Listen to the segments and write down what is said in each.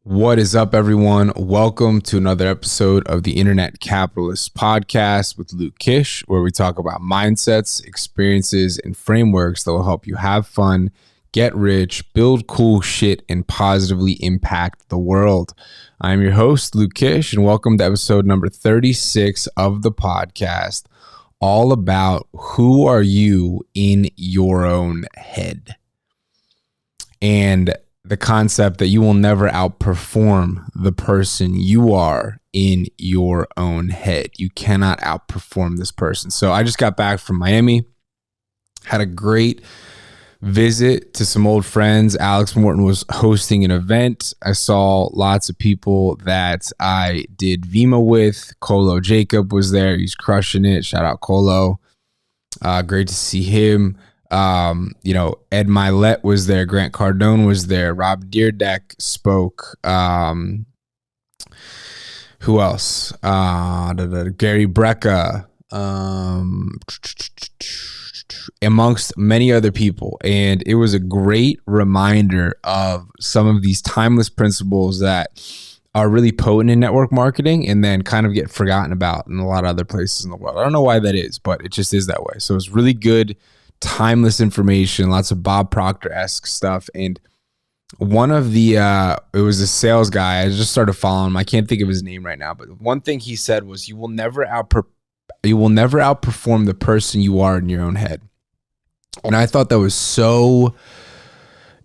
What is up, everyone? Welcome to another episode of the Internet Capitalist Podcast with Luke Kish, where we talk about mindsets, experiences, and frameworks that will help you have fun, get rich, build cool shit, and positively impact the world. I'm your host, Luke Kish, and welcome to episode number 36 of the podcast, all about who are you in your own head. And the concept that you will never outperform the person you are in your own head. You cannot outperform this person. So I just got back from Miami, had a great visit to some old friends. Alex Morton was hosting an event. I saw lots of people that I did Vima with. Colo Jacob was there. He's crushing it. Shout out Colo. Great to see him. Ed Milet was there. Grant Cardone was there. Rob Deerdeck spoke. Who else? Gary Brecka, amongst many other people. And it was a great reminder of some of these timeless principles that are really potent in network marketing and then kind of get forgotten about in a lot of other places in the world. I don't know why that is, but it just is that way. So it's really good, timeless information, lots of Bob Proctor-esque stuff. And one of the it was a sales guy. I just started following him. I can't think of his name right now, but one thing he said was you will never outperform the person you are in your own head. And I thought that was so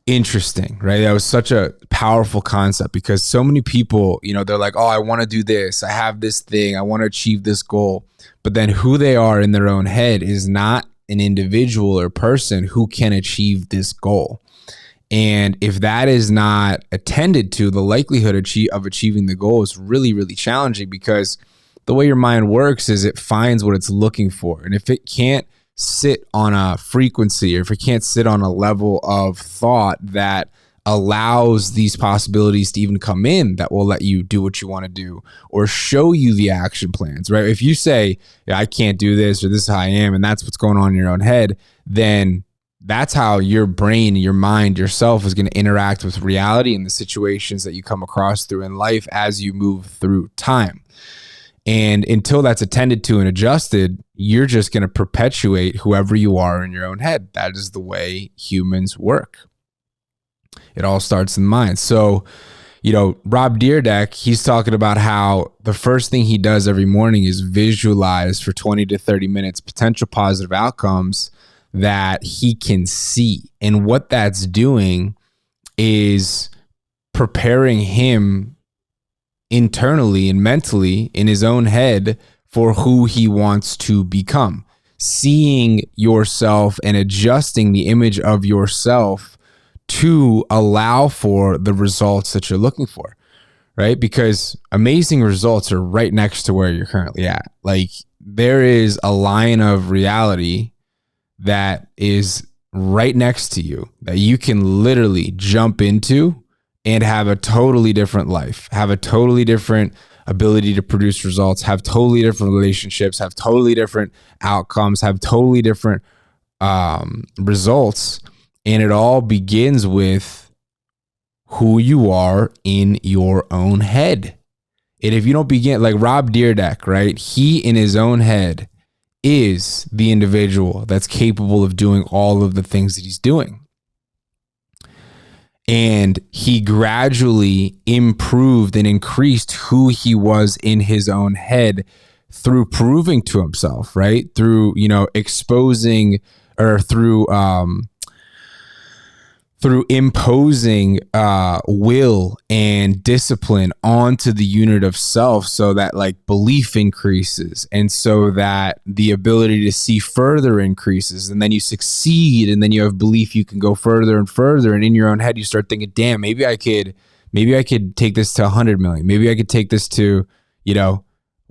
interesting, right? That was such a powerful concept because so many people, they're like, oh, I want to do this. I have this thing. I want to achieve this goal. But then who they are in their own head is not an individual or person who can achieve this goal. And if that is not attended to, the likelihood of achieving the goal is really, really challenging because the way your mind works is it finds what it's looking for. And if it can't sit on a frequency or if it can't sit on a level of thought that allows these possibilities to even come in that will let you do what you want to do or show you the action plans, right? If you say, yeah, I can't do this or this is how I am, and that's what's going on in your own head, then that's how your brain, your mind, yourself is going to interact with reality and the situations that you come across through in life as you move through time. And until that's attended to and adjusted, you're just going to perpetuate whoever you are in your own head. That is the way humans work. It all starts in the mind. So, Rob Deerdeck, he's talking about how the first thing he does every morning is visualize for 20 to 30 minutes potential positive outcomes that he can see. And what that's doing is preparing him internally and mentally in his own head for who he wants to become. Seeing yourself and adjusting the image of yourself to allow for the results that you're looking for, right? Because amazing results are right next to where you're currently at. Like there is a line of reality that is right next to you that you can literally jump into and have a totally different life, have a totally different ability to produce results, have totally different relationships, have totally different outcomes, have totally different results. And it all begins with who you are in your own head. And if you don't begin, like Rob Deerdeck, right? He in his own head is the individual that's capable of doing all of the things that he's doing. And he gradually improved and increased who he was in his own head through proving to himself, right? Through, exposing or through imposing will and discipline onto the unit of self so that like belief increases and so that the ability to see further increases, and then you succeed and then you have belief you can go further and further, and in your own head you start thinking, damn, maybe I could take this to 100 million, maybe I could take this to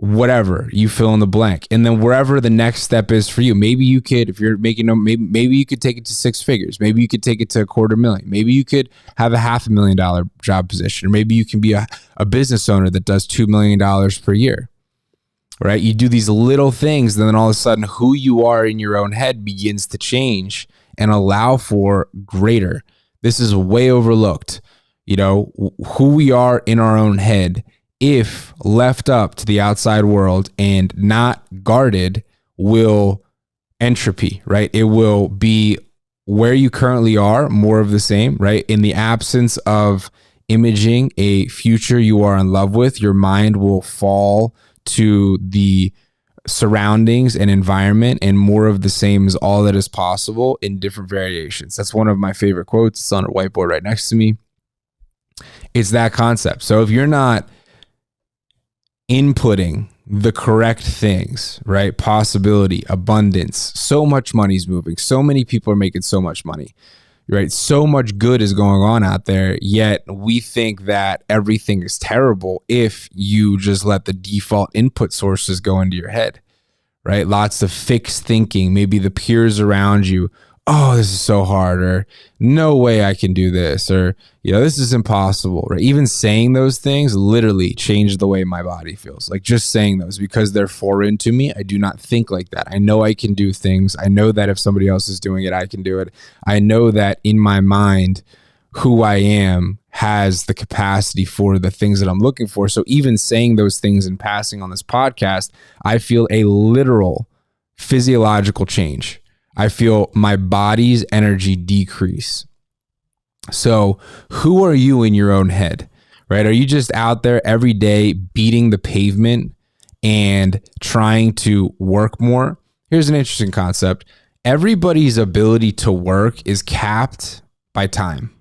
whatever, you fill in the blank. And then wherever the next step is for you, maybe you could, if you're making maybe you could take it to 6 figures. Maybe you could take it to $250,000. Maybe you could have a $500,000 job position, or maybe you can be a business owner that does $2 million per year, right? You do these little things, and then all of a sudden who you are in your own head begins to change and allow for greater. This is way overlooked. who we are in our own head, if left up to the outside world and not guarded, will entropy, right? It will be where you currently are, more of the same, right? In the absence of imaging a future you are in love with, your mind will fall to the surroundings and environment, and more of the same is all that is possible in different variations. That's one of my favorite quotes. It's on a whiteboard right next to me. It's that concept. So if you're not inputting the correct things, right? Possibility, abundance, so much money's moving. So many people are making so much money, right? So much good is going on out there, yet we think that everything is terrible if you just let the default input sources go into your head, right? Lots of fixed thinking, maybe the peers around you, oh, this is so hard, or no way I can do this, or, this is impossible, right? Even saying those things literally change the way my body feels. Like just saying those, because they're foreign to me. I do not think like that. I know I can do things. I know that if somebody else is doing it, I can do it. I know that in my mind, who I am has the capacity for the things that I'm looking for. So even saying those things and passing on this podcast, I feel a literal physiological change. I feel my body's energy decrease. So who are you in your own head, right? Are you just out there every day beating the pavement and trying to work more? Here's an interesting concept. Everybody's ability to work is capped by time,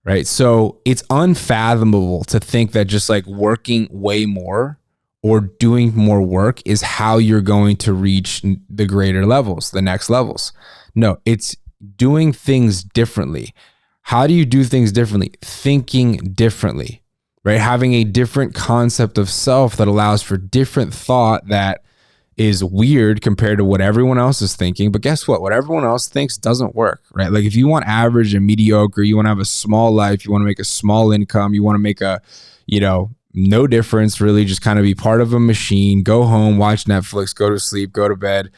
right? So it's unfathomable to think that just like working way more or doing more work is how you're going to reach the greater levels, the next levels. No, it's doing things differently. How do you do things differently? Thinking differently, right? Having a different concept of self that allows for different thought that is weird compared to what everyone else is thinking. But guess what? What everyone else thinks doesn't work, right? Like if you want average and mediocre, you want to have a small life, you want to make a small income, you want to make a, no difference really, just kind of be part of a machine, go home, watch Netflix, go to sleep, go to bed,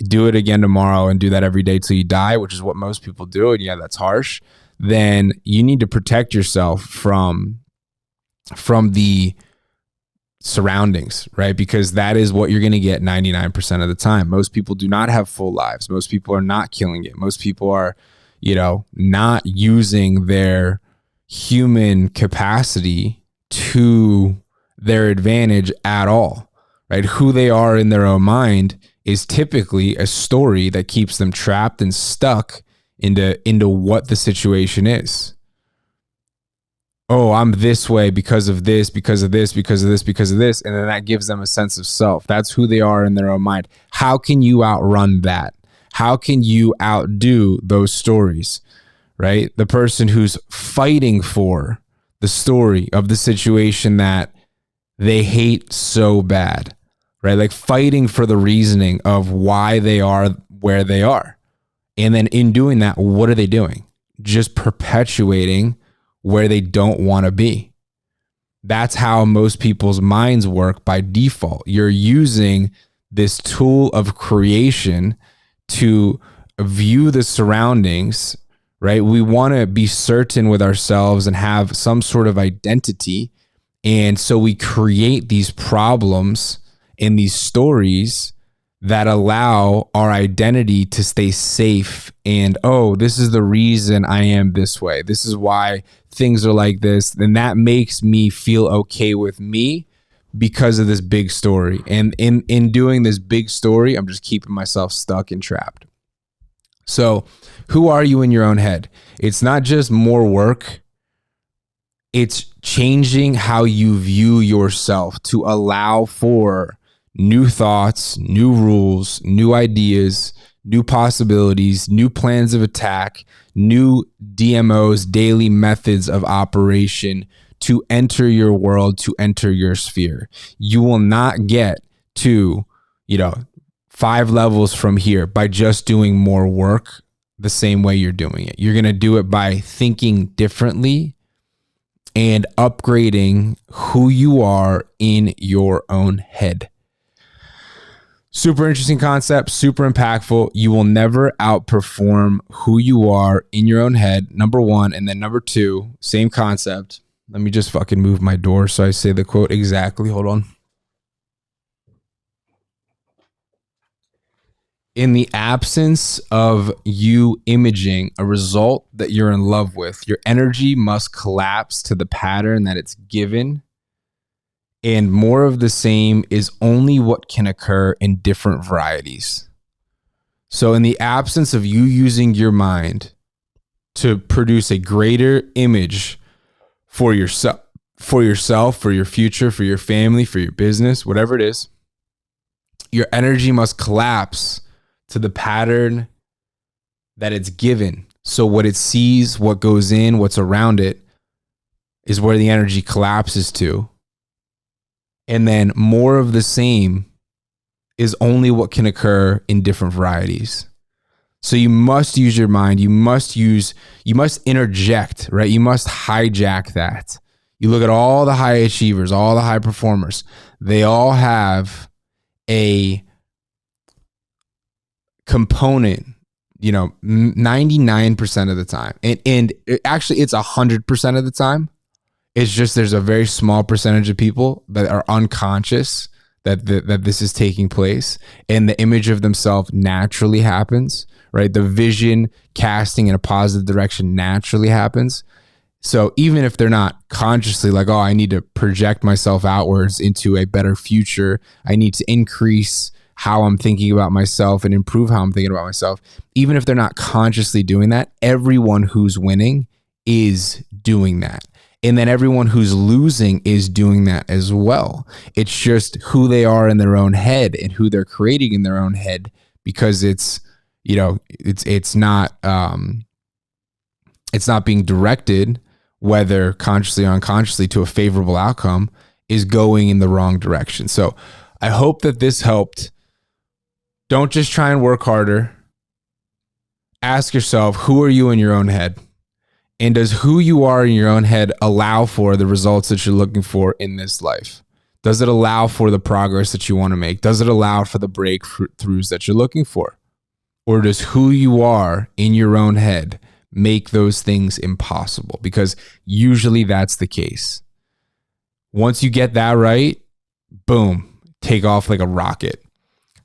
do it again tomorrow, and do that every day till you die, which is what most people do. And yeah, that's harsh. Then you need to protect yourself from the surroundings, right? Because that is what you're going to get 99% of the time. Most people do not have full lives. Most people are not killing it. Most people are, not using their human capacity to their advantage at all, right? Who they are in their own mind is typically a story that keeps them trapped and stuck into what the situation is. Oh, I'm this way because of this, because of this, because of this, because of this. And then that gives them a sense of self. That's who they are in their own mind. How can you outrun that? How can you outdo those stories, right? The person who's fighting for the story of the situation that they hate so bad, right? Like fighting for the reasoning of why they are where they are. And then in doing that, what are they doing? Just perpetuating where they don't want to be. That's how most people's minds work by default. You're using this tool of creation to view the surroundings, right? We want to be certain with ourselves and have some sort of identity. And so we create these problems and these stories that allow our identity to stay safe. And, oh, this is the reason I am this way. This is why things are like this. Then that makes me feel okay with me because of this big story. And in doing this big story, I'm just keeping myself stuck and trapped. So who are you in your own head? It's not just more work. It's changing how you view yourself to allow for new thoughts, new rules, new ideas, new possibilities, new plans of attack, new DMOs, daily methods of operation to enter your world, to enter your sphere. You will not get to, 5 levels from here by just doing more work the same way you're doing it. You're going to do it by thinking differently and upgrading who you are in your own head. Super interesting concept, super impactful. You will never outperform who you are in your own head, number one. And then number two, same concept. Let me just fucking move my door so I say the quote exactly. Hold on. In the absence of you imaging a result that you're in love with, your energy must collapse to the pattern that it's given. And more of the same is only what can occur in different varieties. So, in the absence of you using your mind to produce a greater image for yourself, for your future, for your family, for your business, whatever it is, your energy must collapse to the pattern that it's given. So what it sees, what goes in, what's around it is where the energy collapses to. And then more of the same is only what can occur in different varieties. So you must use your mind. You must interject, right? You must hijack that. You look at all the high achievers, all the high performers. They all have a component, 99% of the time. And actually it's 100% of the time. It's just there's a very small percentage of people that are unconscious that this is taking place, and the image of themselves naturally happens, right? The vision casting in a positive direction naturally happens. So even if they're not consciously like, oh, I need to project myself outwards into a better future, I need to increase how I'm thinking about myself and improve how I'm thinking about myself. Even if they're not consciously doing that, everyone who's winning is doing that. And then everyone who's losing is doing that as well. It's just who they are in their own head and who they're creating in their own head, because it's not being directed, whether consciously or unconsciously, to a favorable outcome, is going in the wrong direction. So I hope that this helped. Don't just try and work harder. Ask yourself, who are you in your own head? And does who you are in your own head allow for the results that you're looking for in this life? Does it allow for the progress that you want to make? Does it allow for the breakthroughs that you're looking for? Or does who you are in your own head make those things impossible? Because usually that's the case. Once you get that right, boom, take off like a rocket.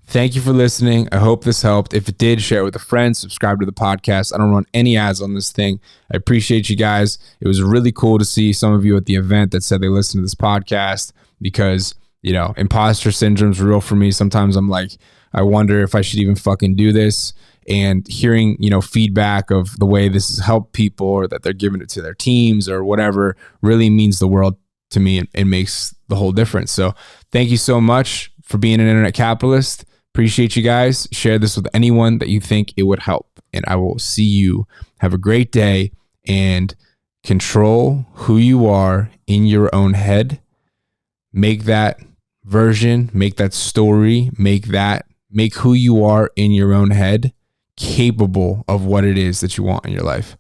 Thank you for listening. I hope this helped. If it did, share it with a friend, subscribe to the podcast. I don't run any ads on this thing. I appreciate you guys. It was really cool to see some of you at the event that said they listened to this podcast, because, imposter syndrome is real for me. Sometimes I'm like, I wonder if I should even fucking do this. And hearing, feedback of the way this has helped people, or that they're giving it to their teams or whatever, really means the world to me and makes the whole difference. So thank you so much for being an internet capitalist. Appreciate you guys. Share this with anyone that you think it would help. And I will see you. Have a great day, and control who you are in your own head. Make that version, make that story, make who you are in your own head capable of what it is that you want in your life,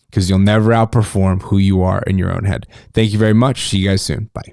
because you'll never outperform who you are in your own head. Thank you very much. See you guys soon. Bye.